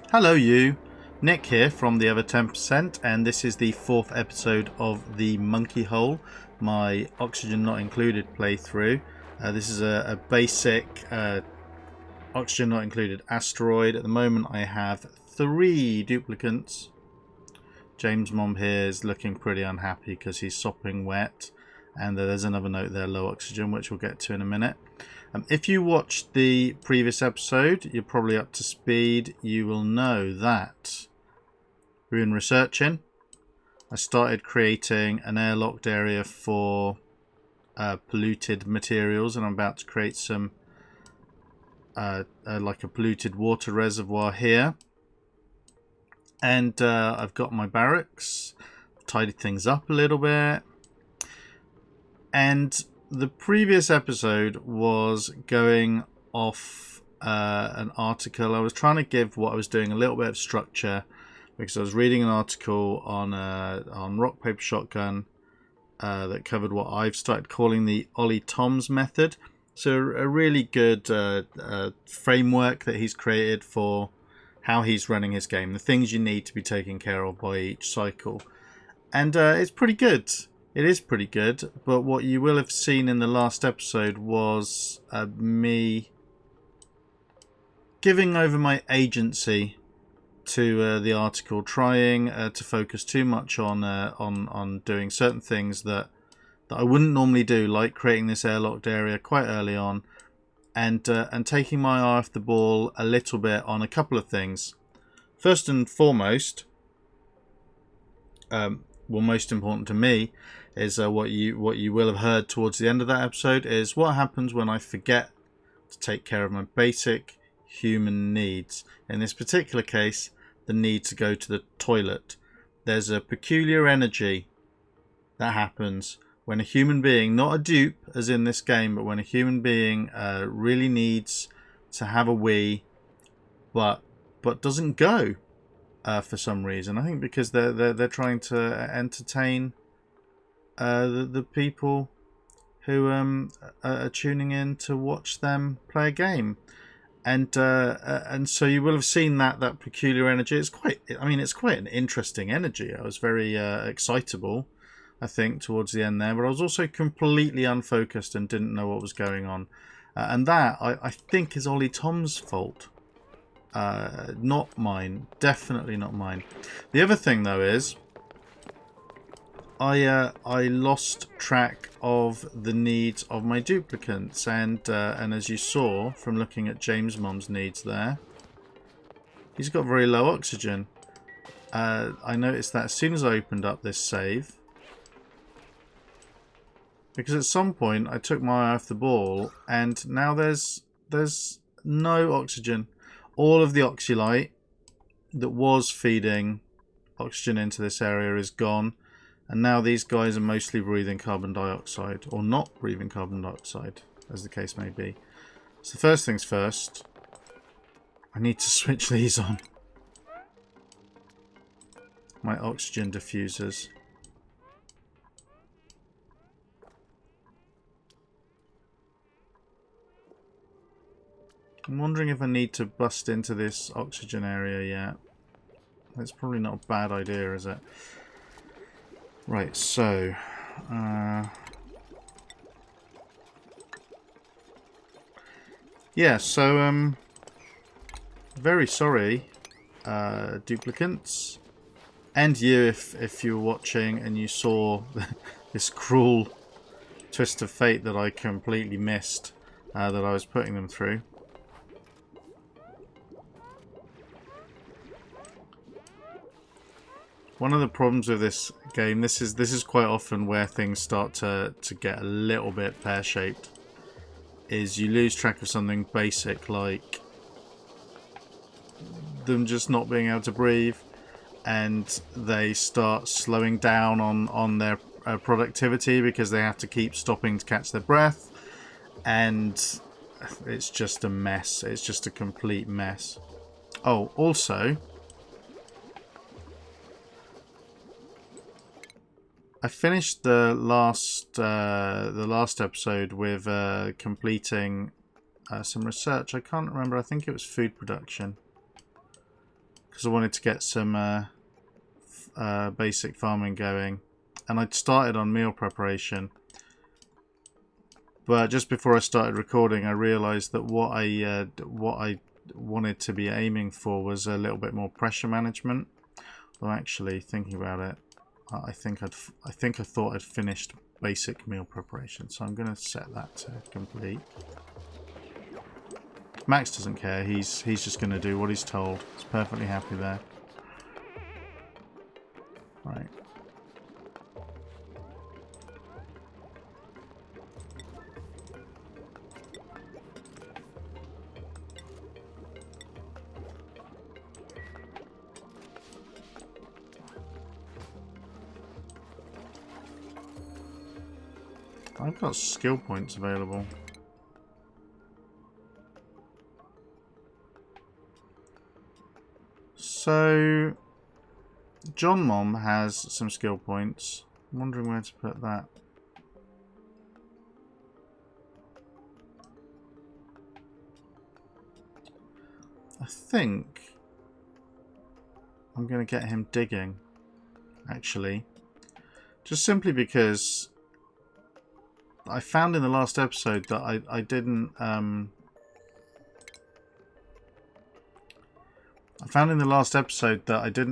Hello you, Nick here from the Other 10%, and this is the 4th episode of the Monkey Hole, my Oxygen Not Included playthrough. This is a basic Oxygen Not Included asteroid. At the moment I have 3 duplicants. James' mom here is looking pretty unhappy because he's sopping wet, and there's another note there, low oxygen, which we'll get to in a minute. If you watched the previous episode, you're probably up to speed. You will know that we're in researching. I started creating an airlocked area for polluted materials, and I'm about to create some like a polluted water reservoir here. And I've got my barracks, tidied things up a little bit, and the previous episode was going off an article. I was trying to give what I was doing a little bit of structure because I was reading an article on rock paper shotgun that covered what I've started calling the Ollie Toms method. So a really good framework that he's created for how he's running his game, the things you need to be taken care of by each cycle, and it's pretty good. It is pretty good, but what you will have seen in the last episode was me giving over my agency to the article, trying to focus too much on doing certain things that I wouldn't normally do, like creating this airlocked area quite early on, and taking my eye off the ball a little bit on a couple of things. First and foremost, most important to me is what you will have heard towards the end of that episode is what happens when I forget to take care of my basic human needs. In this particular case, the need to go to the toilet. There's a peculiar energy that happens when a human being, not a dupe as in this game, but when a human being really needs to have a wee, but doesn't go for some reason. I think because they're trying to entertain the people who are tuning in to watch them play a game, and so you will have seen that peculiar energy. It's quite an interesting energy. I was very excitable, I think, towards the end there, but I was also completely unfocused and didn't know what was going on, and that I think is Ollie Tom's fault, not mine. Definitely not mine. The other thing though is I lost track of the needs of my duplicants, and as you saw from looking at James' mom's needs there, he's got very low oxygen. I noticed that as soon as I opened up this save, because at some point I took my eye off the ball, and now there's no oxygen. All of the oxylite that was feeding oxygen into this area is gone. And now these guys are mostly breathing carbon dioxide, or not breathing carbon dioxide, as the case may be. So first things first, I need to switch these on. My oxygen diffusers. I'm wondering if I need to bust into this oxygen area yet. That's probably not a bad idea, is it? Right, so yeah, so very sorry, duplicants, and you if you were watching and you saw this cruel twist of fate that I completely missed, that I was putting them through. One of the problems with this game, this is quite often where things start to get a little bit pear-shaped, is you lose track of something basic like them just not being able to breathe, and they start slowing down on their productivity because they have to keep stopping to catch their breath, and it's just a mess. It's just a complete mess. Oh, also, I finished the last episode with completing some research. I can't remember. I think it was food production. because I wanted to get some basic farming going, and I'd started on meal preparation. But just before I started recording, I realised that what I wanted to be aiming for was a little bit more pressure management. Though actually, thinking about it, I thought I'd finished basic meal preparation, so I'm going to set that to complete. Max doesn't care. He's just going to do what he's told. He's perfectly happy there. Right. I've got skill points available. So, John Mom has some skill points. I'm wondering where to put that. I think I'm going to get him digging, actually. Just simply because I found in the last episode that I didn't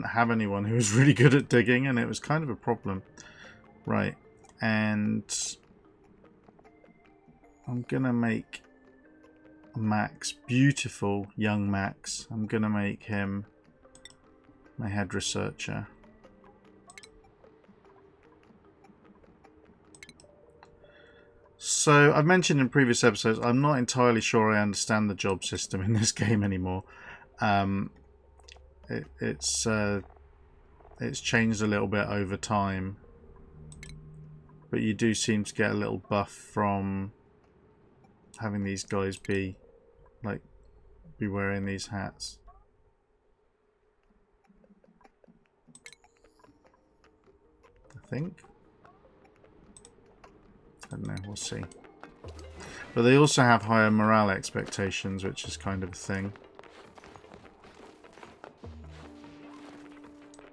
have anyone who was really good at digging, and it was kind of a problem. Right, and I'm gonna make Max, beautiful young Max, I'm gonna make him my head researcher. So, I've mentioned in previous episodes, I'm not entirely sure I understand the job system in this game anymore. It's changed a little bit over time. But you do seem to get a little buff from having these guys be wearing these hats. I think. I don't know, we'll see. But they also have higher morale expectations, which is kind of a thing.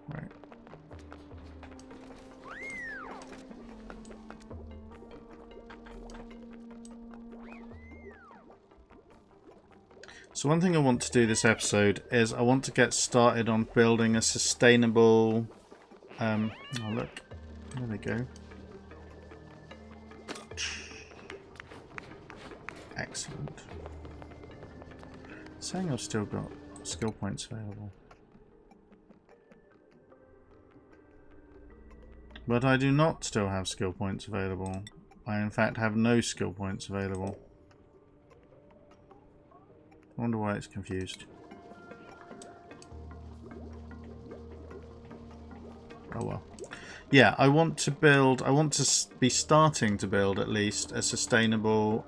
Right. So one thing I want to do this episode is I want to get started on building a sustainable... oh look, there they go. Excellent. It's saying I've still got skill points available. But I do not still have skill points available. I in fact have no skill points available. I wonder why it's confused. Oh well. Yeah, I want to be starting to build at least a sustainable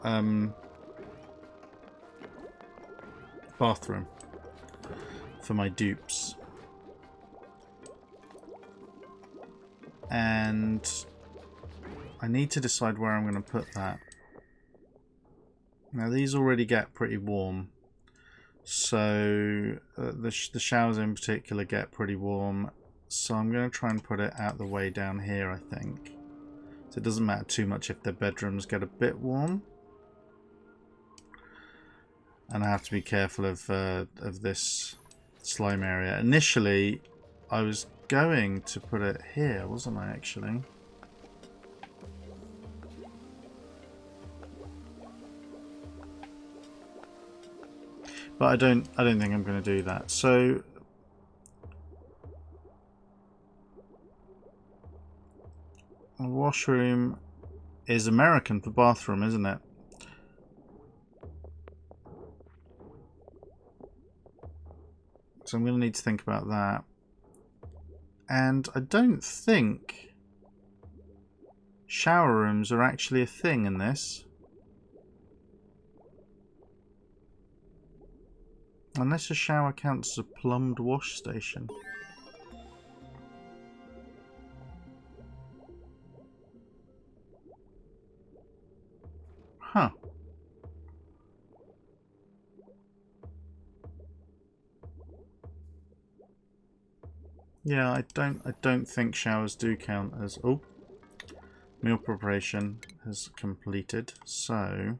bathroom for my dupes. And I need to decide where I'm going to put that. Now these already get pretty warm. So the showers in particular get pretty warm. So I'm going to try and put it out the way down here, I think. So it doesn't matter too much if the bedrooms get a bit warm. And I have to be careful of this slime area. Initially, I was going to put it here, wasn't I, actually? But I don't think I'm going to do that. So a washroom is American for bathroom, isn't it? So I'm going to need to think about that. And I don't think shower rooms are actually a thing in this. Unless a shower counts as a plumbed wash station. Huh. Yeah, I don't think showers do count as... Oh, meal preparation has completed, so...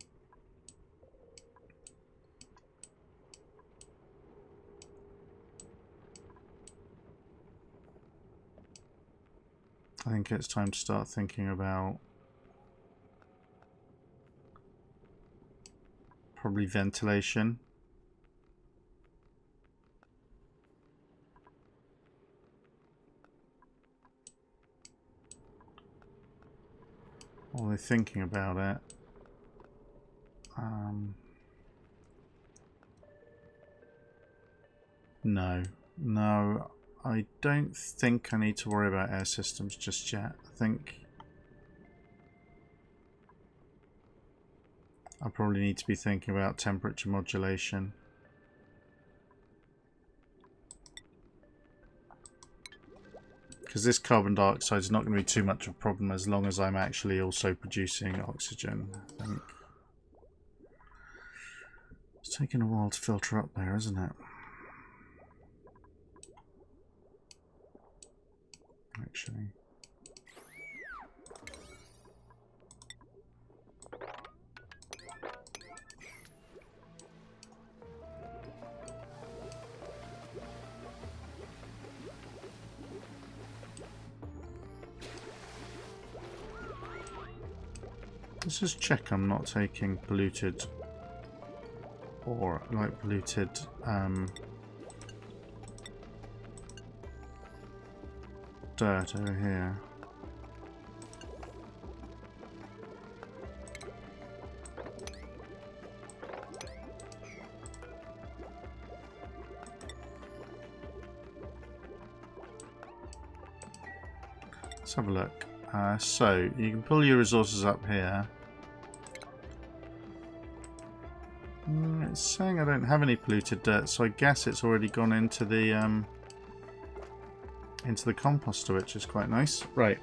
I think it's time to start thinking about probably ventilation. While they're thinking about it, no, I don't think I need to worry about air systems just yet. I think I probably need to be thinking about temperature modulation. Because this carbon dioxide is not going to be too much of a problem as long as I'm actually also producing oxygen, I think. It's taking a while to filter up there, isn't it? Actually. Let's just check I'm not taking polluted or like polluted dirt over here. Let's have a look. So you can pull your resources up here. It's saying I don't have any polluted dirt, so I guess it's already gone into the composter, which is quite nice. Right.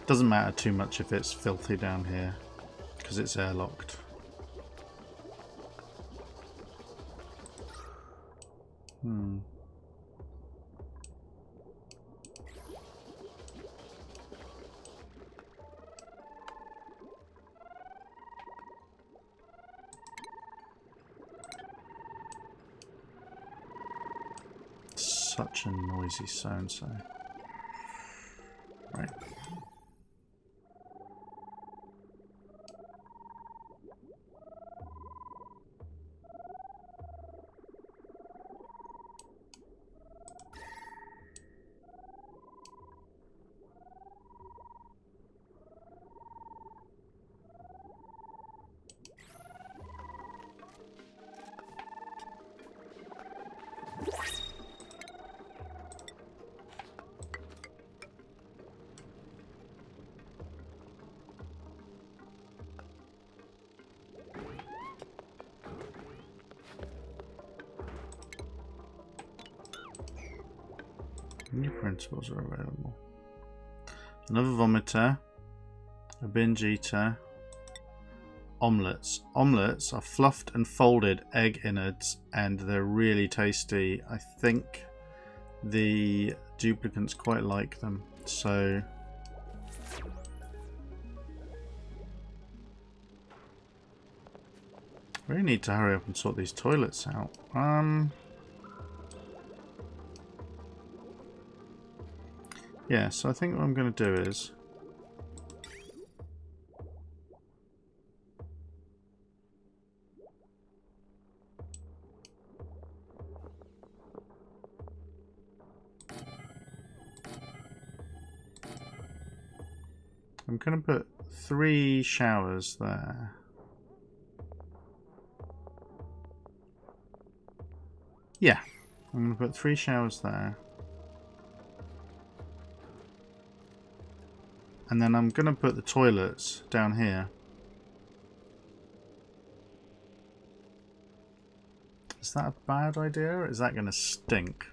Doesn't matter too much if it's filthy down here, because it's airlocked. Such a noisy so-and-so. Right. New principles are available. Another vomiter, a binge eater, omelets. Omelets are fluffed and folded egg innards and they're really tasty. I think the duplicants quite like them, so we really need to hurry up and sort these toilets out. Yeah, so I think what I'm going to do is I'm going to put 3 showers there. Yeah, I'm going to put 3 showers there. And then I'm going to put the toilets down here. Is that a bad idea, or is that going to stink?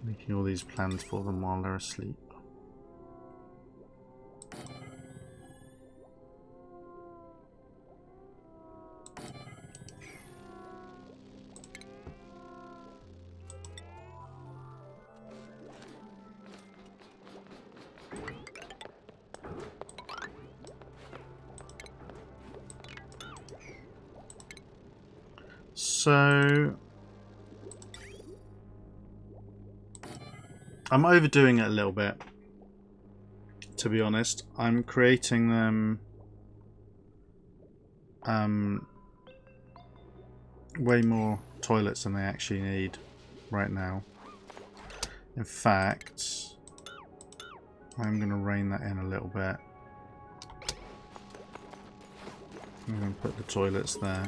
Making all these plans for them while they're asleep. So I'm overdoing it a little bit, to be honest. I'm creating them way more toilets than they actually need right now. In fact, I'm going to rein that in a little bit. I'm going to put the toilets there.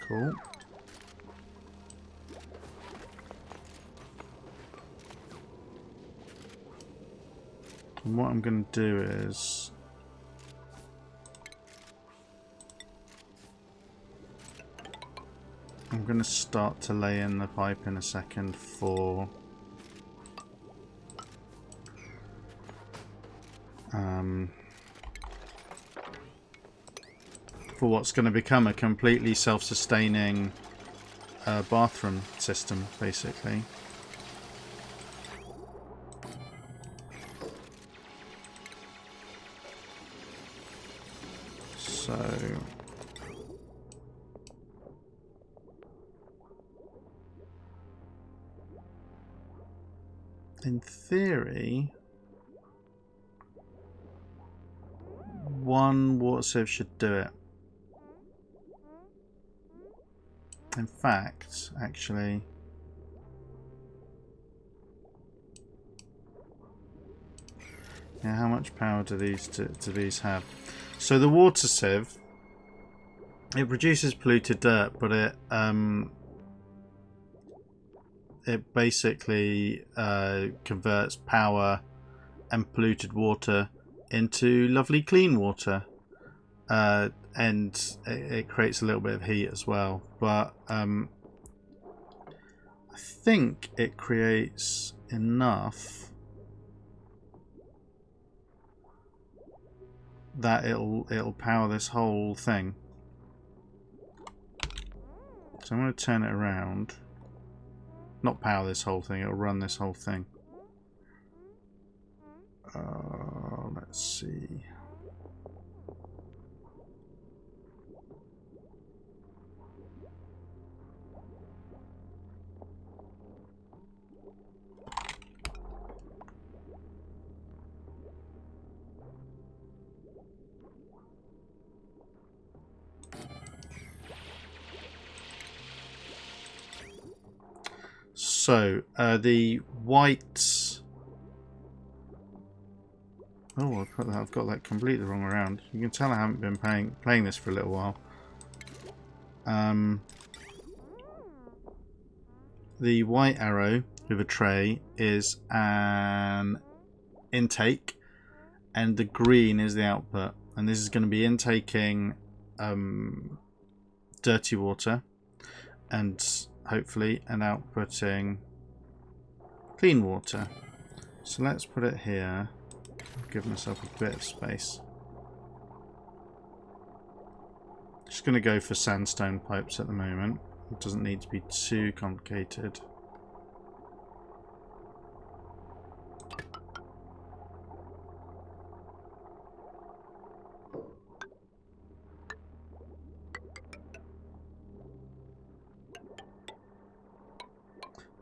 Cool. And what I'm going to do is I'm going to start to lay in the pipe in a second for what's going to become a completely self-sustaining bathroom system, basically. So in theory, one water sieve should do it. In fact, actually, yeah, how much power do these have? So the water sieve, it produces polluted dirt, but it basically converts power and polluted water into lovely clean water. And it creates a little bit of heat as well, but I think it creates enough that it'll power this whole thing. So I'm going to turn it around. Not power this whole thing, it'll run this whole thing. Let's see. So, the white... Oh, I've got that completely wrong around. You can tell I haven't been playing this for a little while. The white arrow with a tray is an intake, and the green is the output. And this is going to be intaking dirty water, and hopefully and outputting clean water. So let's put it here. Give myself a bit of space. Just going to go for sandstone pipes at the moment. It doesn't need to be too complicated.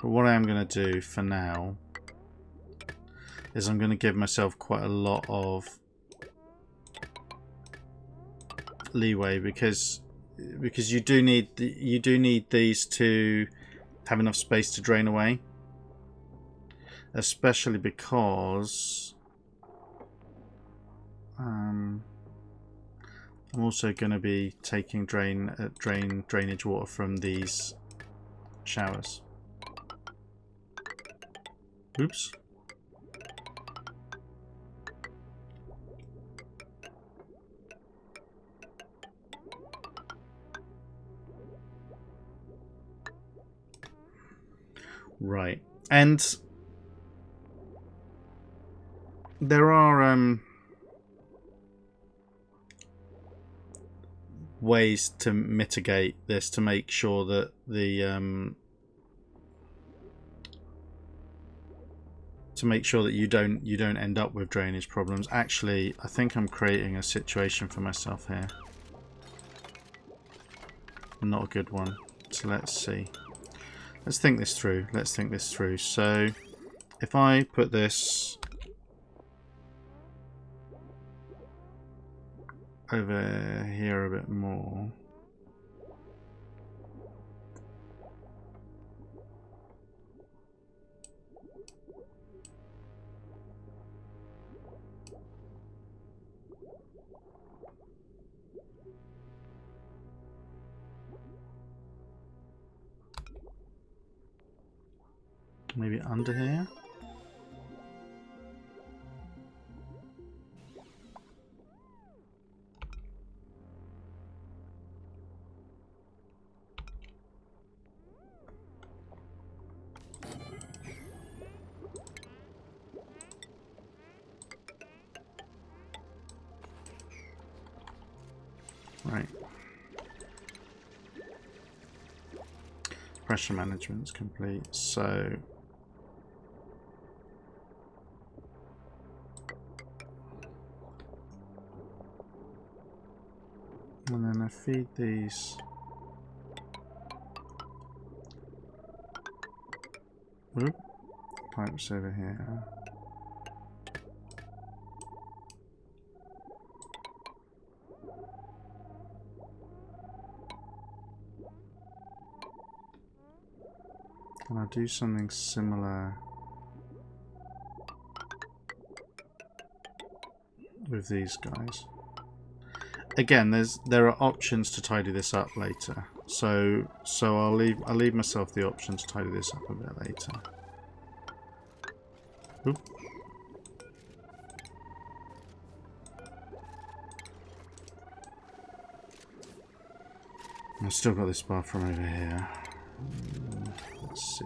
But what I am going to do for now is I'm going to give myself quite a lot of leeway because you do need these to have enough space to drain away, especially because I'm also going to be taking drainage water from these showers. Oops. Right, and there are ways to mitigate this to make sure that the you don't end up with drainage problems. Actually, I think I'm creating a situation for myself here. Not a good one. So let's see. Let's think this through. So if I put this over here a bit more. Maybe under here. Right. Pressure management's complete. So and then I feed these. Oop, pipes over here. And I'll do something similar with these guys. Again, there are options to tidy this up later. So I'll leave myself the option to tidy this up a bit later. Oop. I've still got this bathroom over here. Let's see.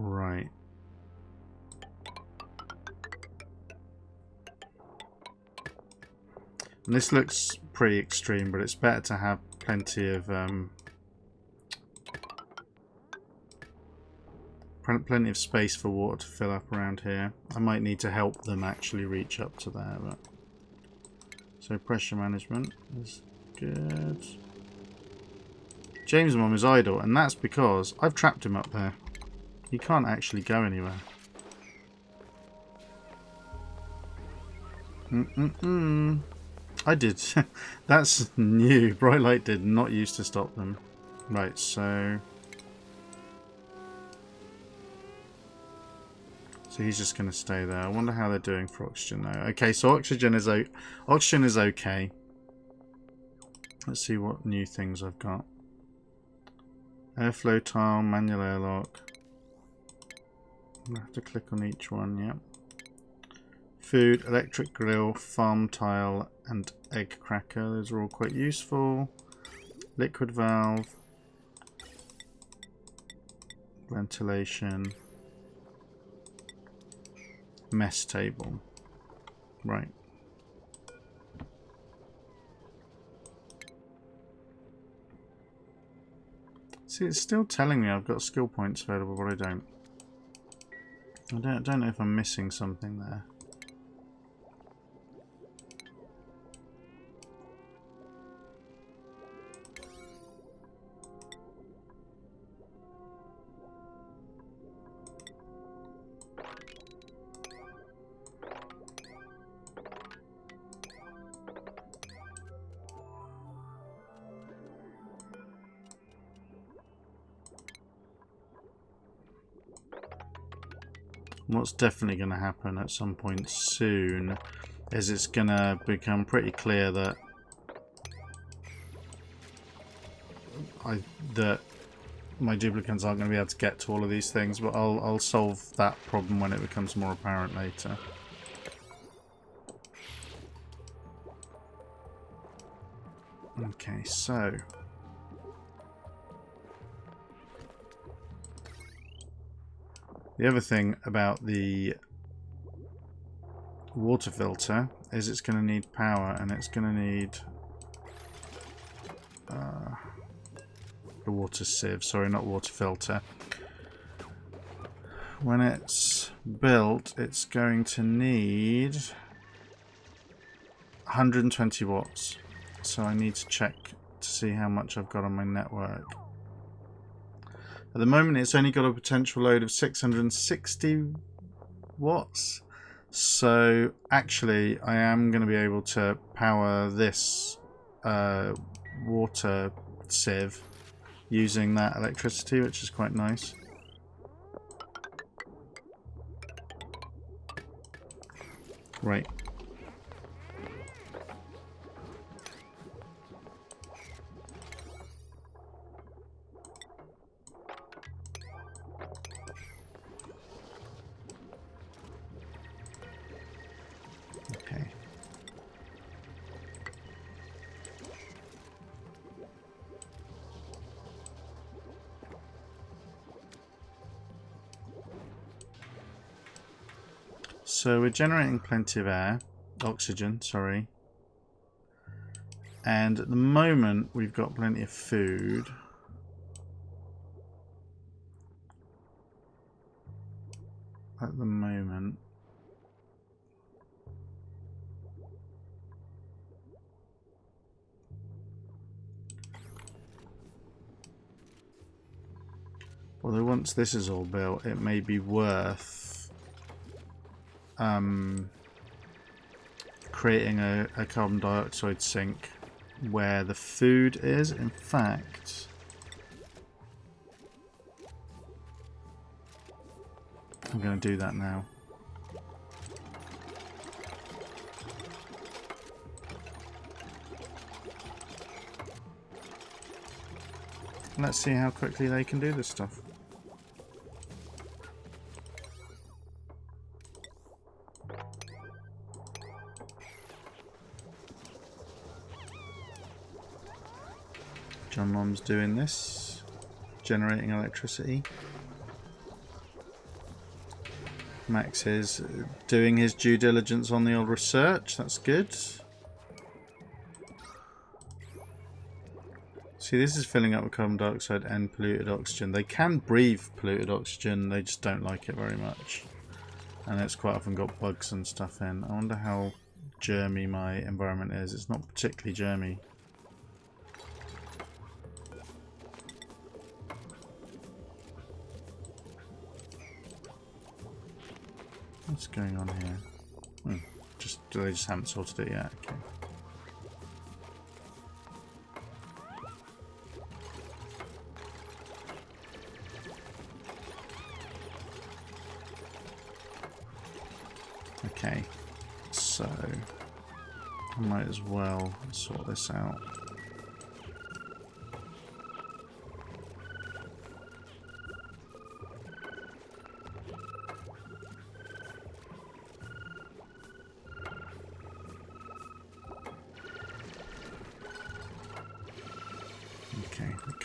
Right. And this looks pretty extreme, but it's better to have plenty of space for water to fill up around here. I might need to help them actually reach up to there, but so pressure management is good. James' mom is idle, and that's because I've trapped him up there. He can't actually go anywhere. I did. That's new. Bright light did not used to stop them. Right, so he's just going to stay there. I wonder how they're doing for oxygen though. Okay, so oxygen is okay. Let's see what new things I've got. Airflow tile, manual airlock. I have to click on each one, yeah. Food, electric grill, farm tile, and egg cracker. Those are all quite useful. Liquid valve. Ventilation. Mess table. Right. See, it's still telling me I've got skill points available, but I don't. I don't know if I'm missing something there. What's definitely going to happen at some point soon is it's going to become pretty clear that my duplicants aren't going to be able to get to all of these things, but I'll solve that problem when it becomes more apparent later. Okay, so the other thing about the water filter is it's going to need power, and it's going to need the water sieve. Sorry, not water filter. When it's built, it's going to need 120 watts. So I need to check to see how much I've got on my network. At the moment, it's only got a potential load of 660 watts. So actually, I am going to be able to power this water sieve using that electricity, which is quite nice. Right. Okay. So we're generating plenty of air, oxygen, sorry. And at the moment we've got plenty of food. At the moment. Although once this is all built, it may be worth creating a carbon dioxide sink where the food is. In fact, I'm going to do that now. Let's see how quickly they can do this stuff. John Mom's doing this, generating electricity. Max is doing his due diligence on the old research, that's good. See, this is filling up with carbon dioxide and polluted oxygen. They can breathe polluted oxygen, they just don't like it very much. And it's quite often got bugs and stuff in. I wonder how germy my environment is. It's not particularly germy. What's going on here? They just haven't sorted it yet. Okay. Okay, so I might as well sort this out.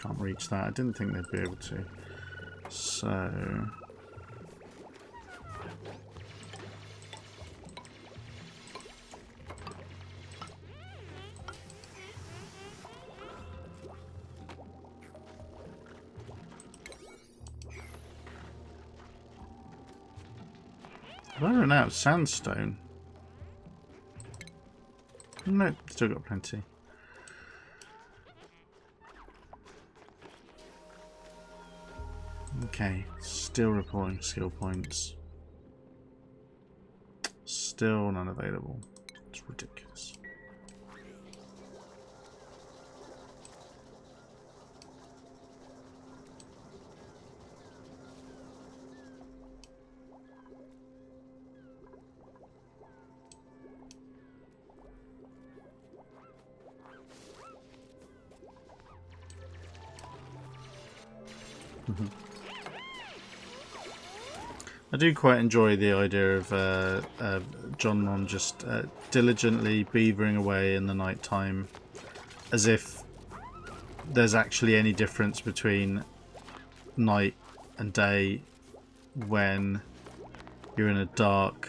can't reach that. I didn't think they'd be able to. So... Have I run out of sandstone? No, still got plenty. Okay, still reporting skill points. Still none available. It's ridiculous. I do quite enjoy the idea of John Mom just diligently beavering away in the night time, as if there's actually any difference between night and day when you're in a dark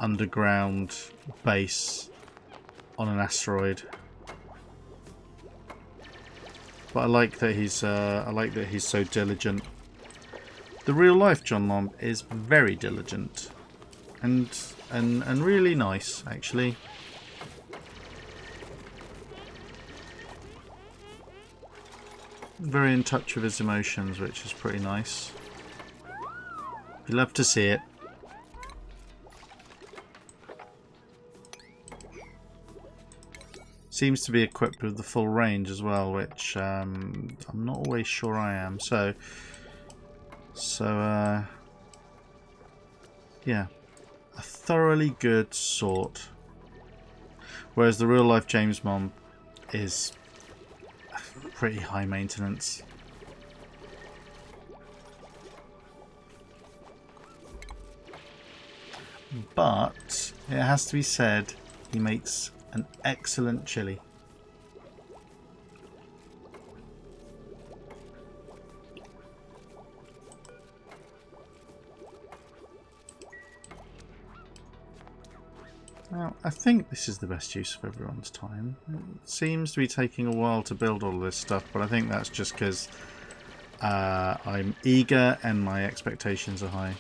underground base on an asteroid. But I like that he's so diligent. The real life John Mom is very diligent and really nice, actually. Very in touch with his emotions, which is pretty nice. You love to see it. Seems to be equipped with the full range as well, which I'm not always sure I am. So yeah, a thoroughly good sort. Whereas the real life James Mom is pretty high maintenance. But it has to be said, he makes an excellent chili. Now, I think this is the best use of everyone's time. It seems to be taking a while to build all this stuff, but I think that's just because I'm eager and my expectations are high.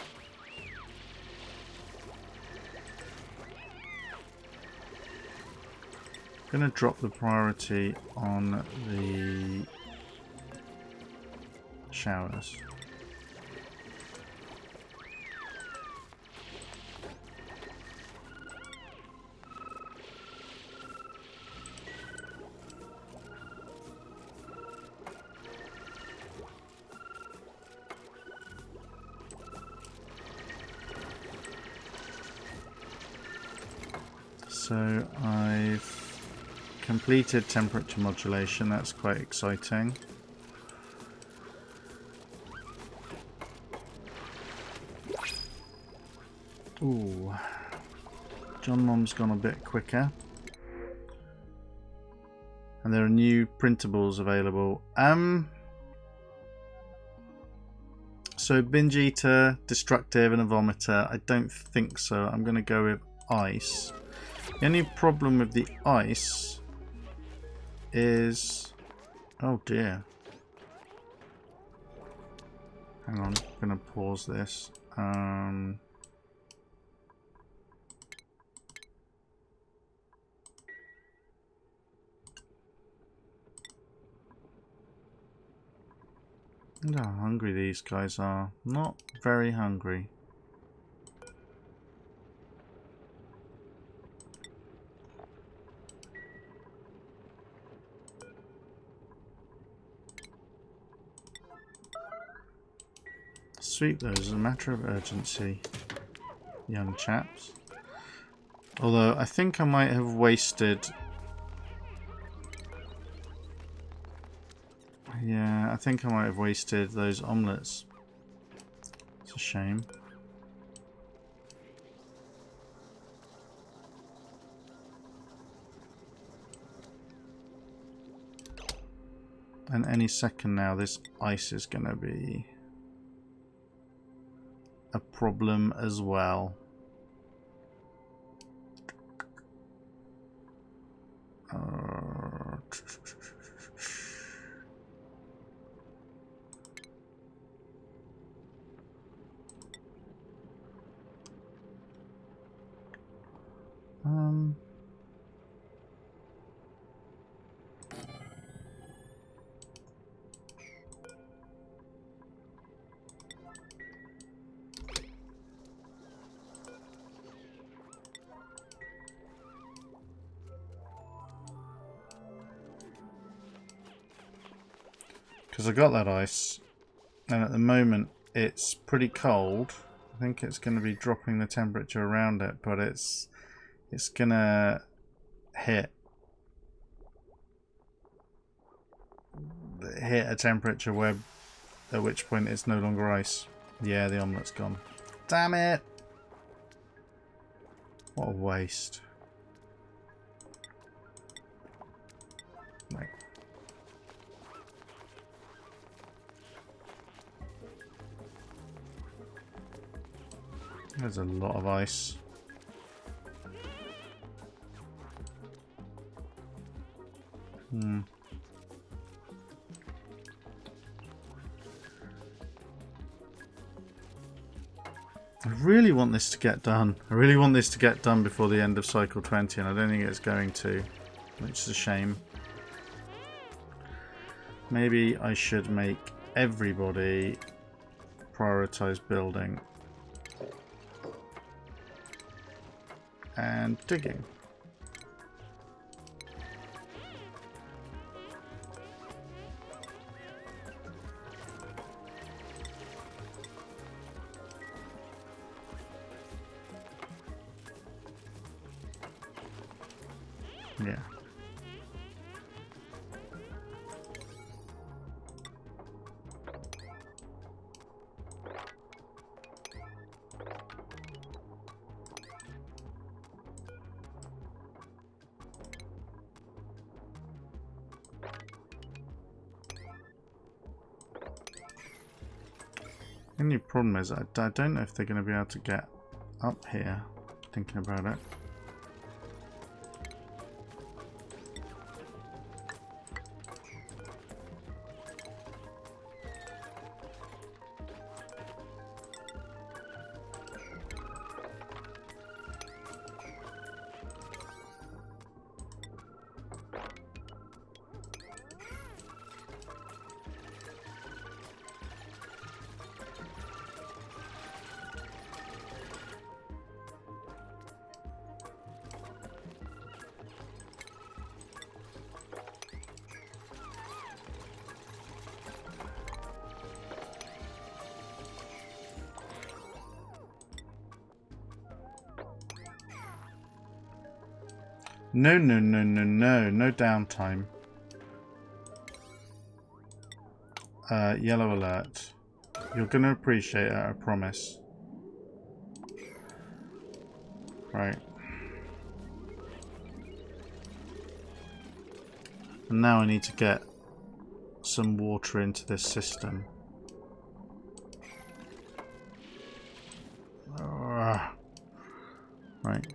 I'm going to drop the priority on the showers. So I've completed temperature modulation, that's quite exciting. Ooh, John Mom's gone a bit quicker. And there are new printables available. So binge eater, destructive and a vomiter. I don't think so. I'm going to go with ice. The only problem with the ice is... oh dear. Hang on, I'm going to pause this. Look how hungry these guys are. Not very hungry. Sweep those as a matter of urgency, young chaps. Although I think I might have wasted... yeah, I think I might have wasted those omelettes. It's a shame. And any second now, this ice is going to be a problem as well. Because I got that ice, and at the moment it's pretty cold. I think it's going to be dropping the temperature around it, but it's going to hit a temperature where at which point it's no longer ice. Yeah, the omelet's gone. Damn it! What a waste. Right. There's a lot of ice. I really want this to get done. I really want this to get done before the end of cycle 20, and I don't think it's going to, which is a shame. Maybe I should make everybody prioritize building and digging. Yeah. The only problem is I don't know if they're going to be able to get up here, thinking about it. No, no, no, no, no. No downtime. Yellow alert. You're going to appreciate it, I promise. Right. And now I need to get some water into this system. Right.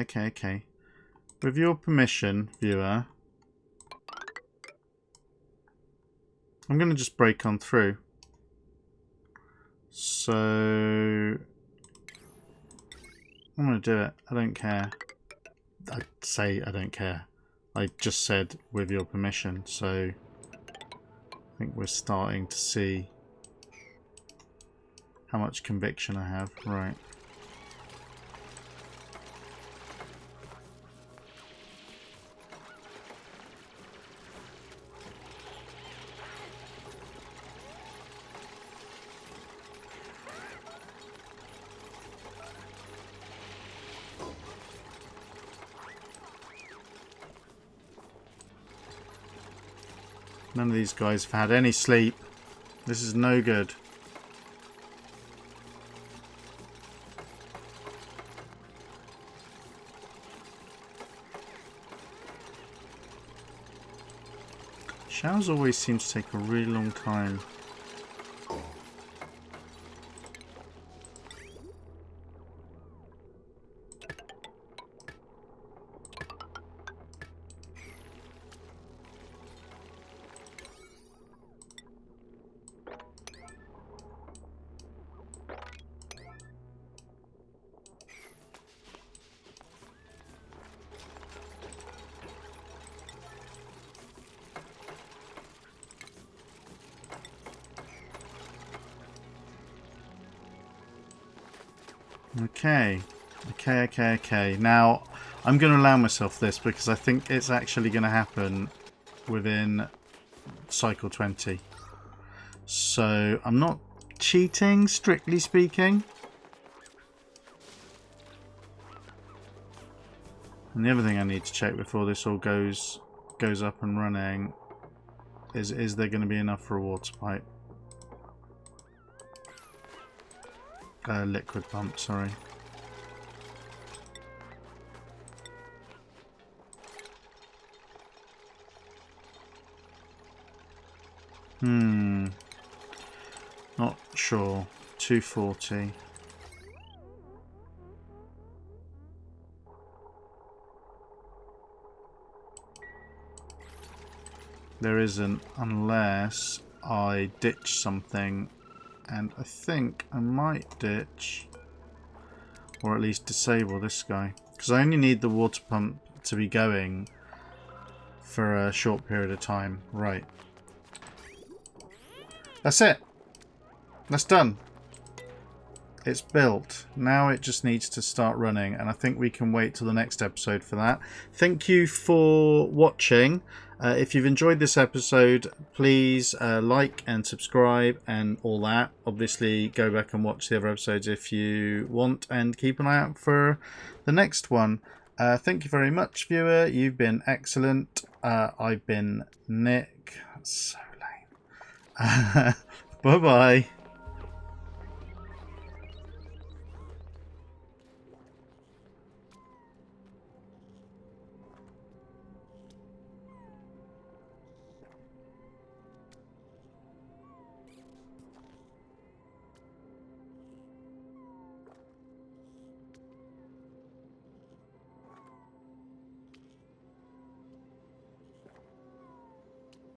Okay. With your permission, viewer, I'm going to just break on through. So I'm going to do it. I don't care. I'd say I don't care. I just said with your permission, so I think we're starting to see how much conviction I have. Right. None of these guys have had any sleep. This is no good. Showers always seem to take a really long time. Okay. Now, I'm going to allow myself this because I think it's actually going to happen within cycle 20. So, I'm not cheating, strictly speaking. And the other thing I need to check before this all goes up and running is there going to be enough for a water pipe? Liquid pump, sorry. Not sure. 240. There isn't unless I ditch something, and I think I might ditch or at least disable this guy because I only need the water pump to be going for a short period of time. Right. That's it. That's done. It's built. Now it just needs to start running, and I think we can wait till the next episode for that. Thank you for watching. If you've enjoyed this episode, please like and subscribe and all that. Obviously, go back and watch the other episodes if you want, and keep an eye out for the next one. Thank you very much, viewer. You've been excellent. I've been Nick. That's so lame. Bye-bye.